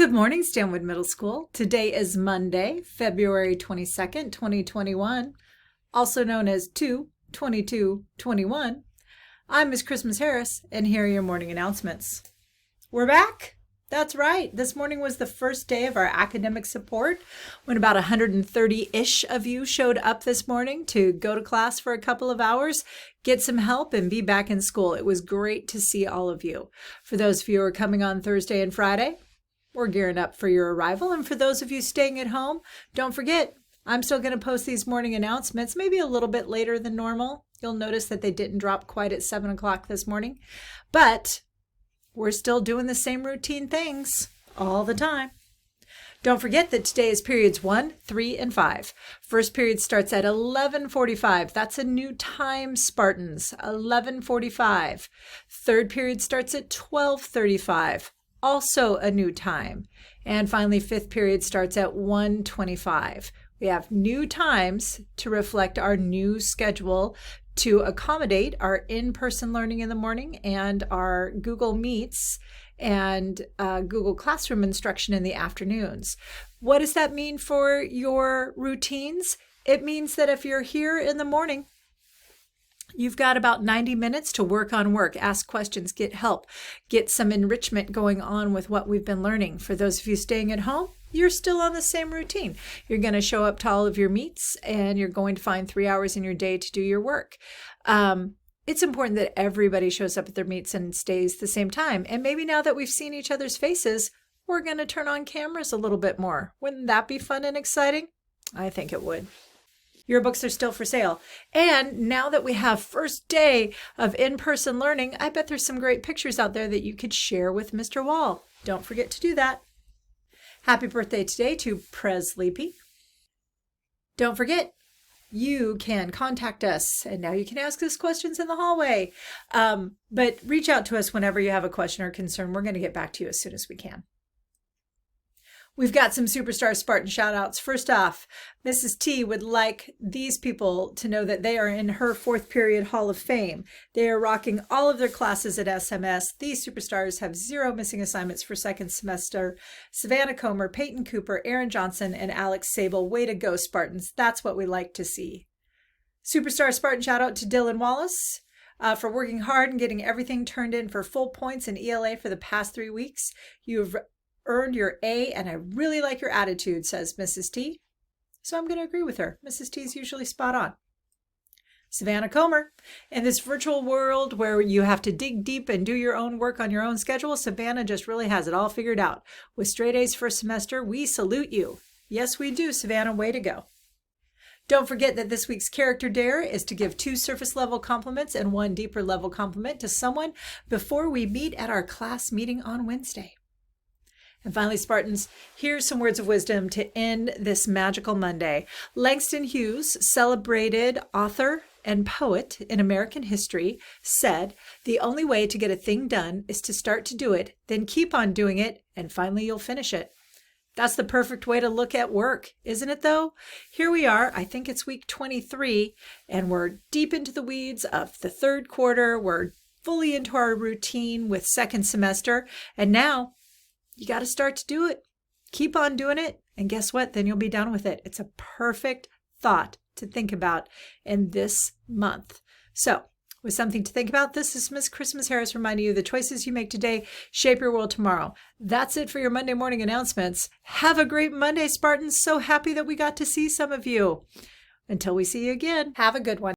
Good morning, Stanwood Middle School. Today is Monday, February 22nd, 2021, also known as 2/22/21. I'm Miss Christmas Harris, and here are your morning announcements. We're back. That's right. This morning was the first day of our academic support when about 130-ish of you showed up this morning to go to class for a couple of hours, get some help, and be back in school. It was great to see all of you. For those of you who are coming on Thursday and Friday, we're gearing up for your arrival. And for those of you staying at home, don't forget, I'm still going to post these morning announcements, maybe a little bit later than normal. You'll notice that they didn't drop quite at 7 o'clock this morning, but we're still doing the same routine things all the time. Don't forget that today is periods 1, 3, and 5. First period starts at 11:45. That's a new time, Spartans, 11:45. Third period starts at 12:35. Also a new time. And finally, fifth period starts at 1:25. We have new times to reflect our new schedule to accommodate our in-person learning in the morning and our Google Meets and Google Classroom instruction in the afternoons. What does that mean for your routines? It means that if you're here in the morning, you've got about 90 minutes to work on work, ask questions, get help, get some enrichment going on with what we've been learning. For those of you staying at home, you're still on the same routine. You're going to show up to all of your meets and you're going to find 3 hours in your day to do your work. It's important that everybody shows up at their meets and stays the same time. And maybe now that we've seen each other's faces, we're going to turn on cameras a little bit more. Wouldn't that be fun and exciting? I think it would. Your books are still for sale. And now that we have first day of in-person learning, I bet there's some great pictures out there that you could share with Mr. Wall. Don't forget to do that. Happy birthday today to Presleepy. Don't forget, you can contact us, and now you can ask us questions in the hallway. But reach out to us whenever you have a question or concern. We're going to get back to you as soon as we can. We've got some Superstar Spartan shout outs. First off, Mrs. T would like these people to know that they are in her 4th period Hall of Fame. They are rocking all of their classes at SMS. These superstars have 0 missing assignments for 2nd semester. Savannah Comer, Peyton Cooper, Aaron Johnson, and Alex Sable. Way to go, Spartans. That's what we like to see. Superstar Spartan shout out to Dylan Wallace for working hard and getting everything turned in for full points in ELA for the past 3 weeks. You've earned your A, and I really like your attitude, says Mrs. T. So I'm going to agree with her. Mrs. T is usually spot on. Savannah Comer, in this virtual world where you have to dig deep and do your own work on your own schedule, Savannah just really has it all figured out. With straight A's first semester, we salute you. Yes, we do, Savannah. Way to go. Don't forget that this week's character dare is to give 2 surface level compliments and 1 deeper level compliment to someone before we meet at our class meeting on Wednesday. And finally, Spartans, here's some words of wisdom to end this magical Monday. Langston Hughes, celebrated author and poet in American history, said, "The only way to get a thing done is to start to do it, then keep on doing it, and finally you'll finish it." That's the perfect way to look at work, isn't it though? Here we are, I think it's week 23, and we're deep into the weeds of the 3rd quarter. We're fully into our routine with 2nd semester, and now you got to start to do it. Keep on doing it. And guess what? Then you'll be done with it. It's a perfect thought to think about in this month. So with something to think about, this is Miss Christmas Harris reminding you the choices you make today shape your world tomorrow. That's it for your Monday morning announcements. Have a great Monday, Spartans. So happy that we got to see some of you. Until we see you again, have a good one.